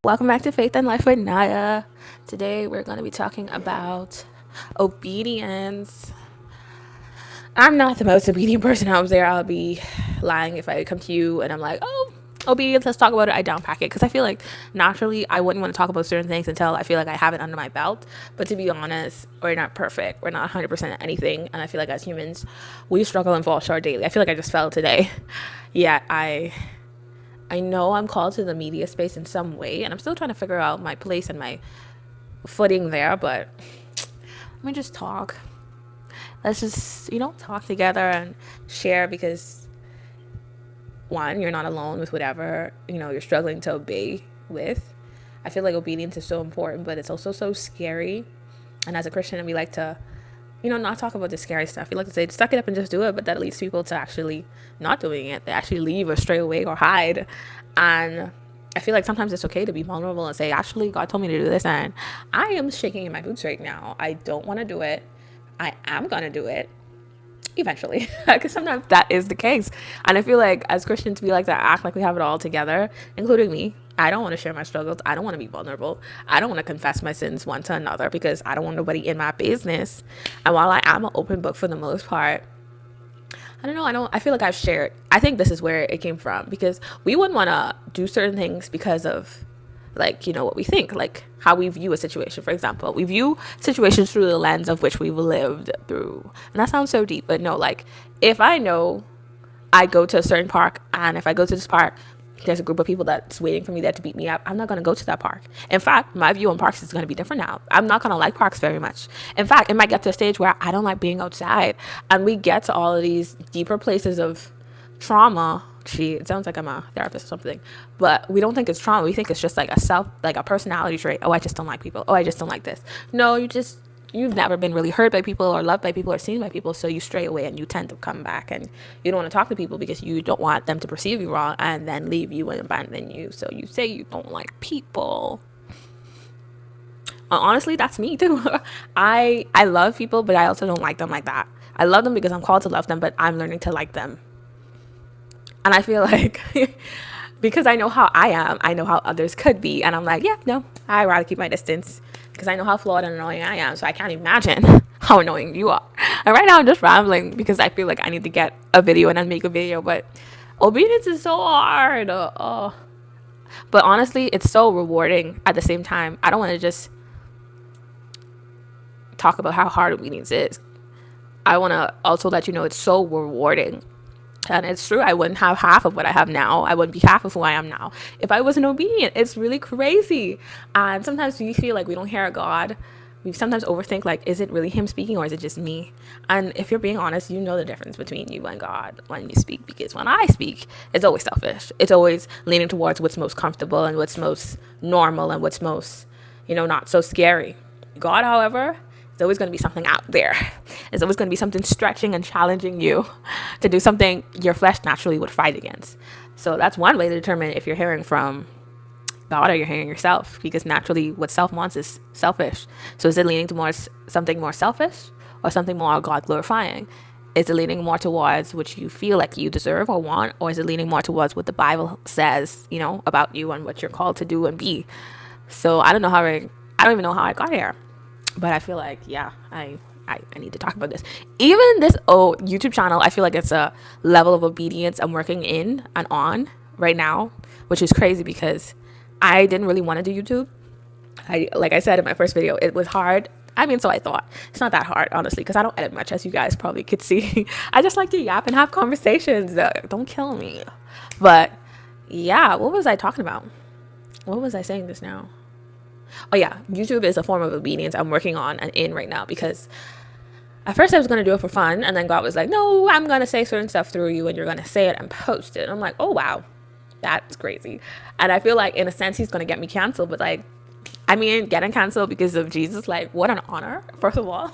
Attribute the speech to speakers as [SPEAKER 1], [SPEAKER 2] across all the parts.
[SPEAKER 1] Welcome back to Faith and Life with Niah. Today we're going to be talking about obedience. I'm not the most obedient person out there. I'll be lying if I come to you and I'm like, oh, obedience, let's talk about it. I downpack it because I feel like naturally I wouldn't want to talk about certain things until I feel like I have it under my belt. But to be honest, we're not perfect. We're not 100% at anything. And I feel like as humans, we struggle and fall short daily. I feel like I just fell today. Yeah, I know I'm called to the media space in some way, and I'm still trying to figure out my place and my footing there, but let me just talk. Let's just, talk together and share because, one, you're not alone with whatever, you're struggling to obey with. I feel like obedience is so important, but it's also so scary. And as a Christian, we like to not talk about the scary stuff. We like to say, suck it up and just do it, but that leads people to actually not doing it. They actually leave or stray away or hide. And I feel like sometimes it's okay to be vulnerable and say, actually, God told me to do this, and I am shaking in my boots right now. I don't want to do it. I am going to do it eventually, because sometimes that is the case. And I feel like as Christians, we like to act like we have it all together, including me. I don't want to share my struggles. I don't want to be vulnerable. I don't want to confess my sins one to another because I don't want nobody in my business. And while I am an open book for the most part, I don't know. I feel like I've shared. I think this is where it came from, because we wouldn't want to do certain things because of what we think, like how we view a situation. For example, we view situations through the lens of which we've lived through. And that sounds so deep, but no, if I know I go to a certain park, and if I go to this park, there's a group of people that's waiting for me there to beat me up, I'm not going to go to that park. In fact, my view on parks is going to be different now. I'm not going to like parks very much. In fact, it might get to a stage where I don't like being outside. And we get to all of these deeper places of trauma. It sounds like I'm a therapist or something, but we don't think it's trauma. We think it's just like a personality trait. Oh, I just don't like people. Oh, I just don't like this. No, you've never been really hurt by people or loved by people or seen by people, so you stray away and you tend to come back and you don't want to talk to people because you don't want them to perceive you wrong and then leave you and abandon you. So you say you don't like people. Honestly, that's me too. I love people, but I also don't like them like that. I love them because I'm called to love them, but I'm learning to like them. And I feel like because I know how I am, I know how others could be, and I'm like, yeah, no, I'd rather keep my distance because I know how flawed and annoying I am, so I can't imagine how annoying you are. And right now I'm just rambling because I feel like I need to get a video and then make a video, but obedience is so hard. But honestly, it's so rewarding at the same time. I don't want to just talk about how hard obedience is. I want to also let you know it's so rewarding. And it's true, I wouldn't have half of what I have now. I wouldn't be half of who I am now if I wasn't obedient. It's really crazy. And sometimes we feel like we don't hear God. We sometimes overthink, is it really him speaking or is it just me? And if you're being honest, you know the difference between you and God when you speak. Because when I speak, it's always selfish. It's always leaning towards what's most comfortable and what's most normal and what's most, not so scary. God, however, it's always going to be something out there. It's always going to be something stretching and challenging you to do something your flesh naturally would fight against. So that's one way to determine if you're hearing from God or you're hearing yourself, because naturally what self wants is selfish. So is it leaning towards something more selfish or something more God glorifying? Is it leaning more towards what you feel like you deserve or want, or is it leaning more towards what the Bible says, about you and what you're called to do and be? So I don't even know how I got here. But I feel like, yeah, I need to talk about this. Even this YouTube channel, I feel like it's a level of obedience I'm working in and on right now, which is crazy because I didn't really want to do YouTube. Like I said in my first video, it was hard. I mean, so I thought. It's not that hard, honestly, because I don't edit much, as you guys probably could see. I just like to yap and have conversations. Don't kill me. But, yeah, what was I talking about? What was I saying this now? Oh yeah, YouTube is a form of obedience I'm working on and in right now, because at first I was going to do it for fun, and then God was like, no, I'm going to say certain stuff through you and you're going to say it and post it. And I'm like, oh wow, that's crazy. And I feel like in a sense he's going to get me canceled, but getting canceled because of Jesus, what an honor, first of all.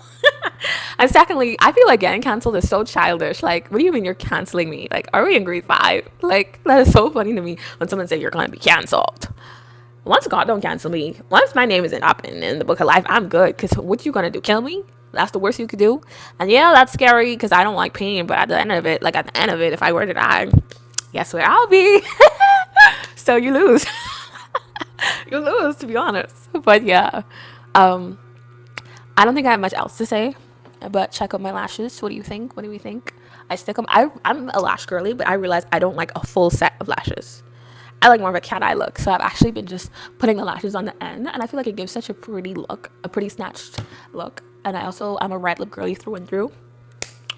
[SPEAKER 1] And secondly, I feel like getting canceled is so childish. What do you mean you're canceling me? Are we in grade 5? That is so funny to me when someone says you're going to be canceled. Once God don't cancel me, once my name isn't up in the book of life, I'm good. Because what you gonna do? Kill me? That's the worst you could do. And yeah, that's scary because I don't like pain. But at the end of it, if I were to die, guess where I'll be? So you lose. You lose, to be honest. But yeah, um, I don't think I have much else to say. But check out my lashes. What do you think? What do we think? I stick them. I'm a lash girly, but I realized I don't like a full set of lashes. I like more of a cat eye look. So I've actually been just putting the lashes on the end, and I feel like it gives such a pretty look, a pretty snatched look. And I'm a red lip girly through and through.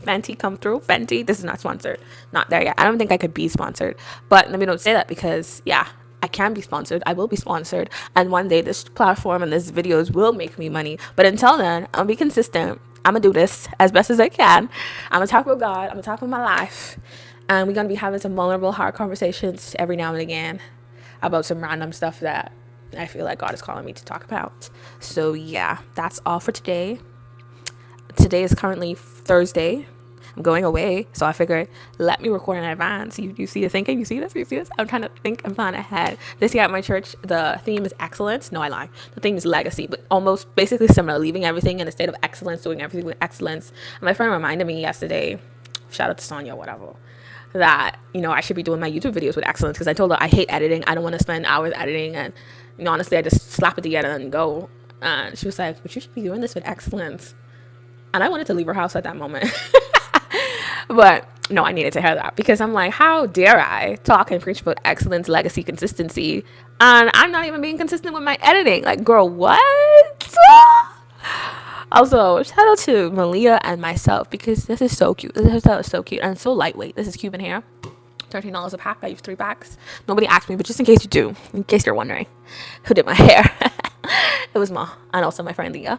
[SPEAKER 1] Fenty come through. Fenty, this is not sponsored. Not there yet. I don't think I could be sponsored. But let me don't say that because, yeah, I can be sponsored. I will be sponsored. And one day this platform and this videos will make me money. But until then, I'll be consistent. I'm going to do this as best as I can. I'm going to talk about God. I'm going to talk about my life. And we're going to be having some vulnerable, hard conversations every now and again about some random stuff that I feel like God is calling me to talk about. So, yeah, that's all for today. Today is currently Thursday. I'm going away, so I figured let me record in advance. You see the thinking? You see this? I'm trying to think and plan ahead. This year at my church, the theme is excellence. No, I lie. The theme is legacy, but almost basically similar, leaving everything in a state of excellence, doing everything with excellence. And my friend reminded me yesterday, shout out to Sonia, whatever, that, I should be doing my YouTube videos with excellence because I told her I hate editing. I don't want to spend hours editing, and, honestly, I just slap it together and go. And she was like, but you should be doing this with excellence. And I wanted to leave her house at that moment. But no, I needed to hear that because I'm like, how dare I talk and preach about excellence, legacy, consistency, and I'm not even being consistent with my editing. Like, girl, what? Also, shout out to Malia and myself because this is so cute. This hairstyle is so cute and so lightweight. This is Cuban hair. $13 a pack. I use 3 packs. Nobody asked me, but just in case you do, in case you're wondering who did my hair, it was Ma and also my friend Niah.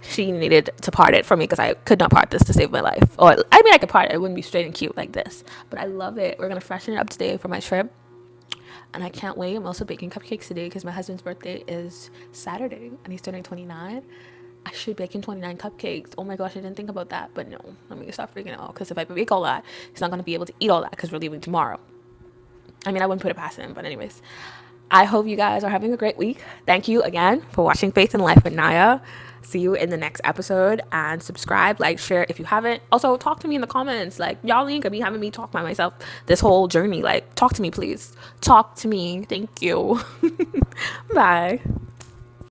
[SPEAKER 1] She needed to part it for me because I could not part this to save my life. Or I mean, I could part it. It wouldn't be straight and cute like this. But I love it. We're gonna freshen it up today for my trip, and I can't wait. I'm also baking cupcakes today because my husband's birthday is Saturday and he's turning 29. I should be baking 29 cupcakes. Oh my gosh, I didn't think about that. But no, let me stop freaking out because if I bake all that, he's not gonna be able to eat all that because we're leaving tomorrow. I mean, I wouldn't put it past him, but anyways. I hope you guys are having a great week. Thank you again for watching Faith and Life with Niah. See you in the next episode, and subscribe, like, share if you haven't. Also, talk to me in the comments. Like, y'all ain't gonna be having me talk by myself this whole journey. Like, talk to me, please. Talk to me. Thank you. Bye.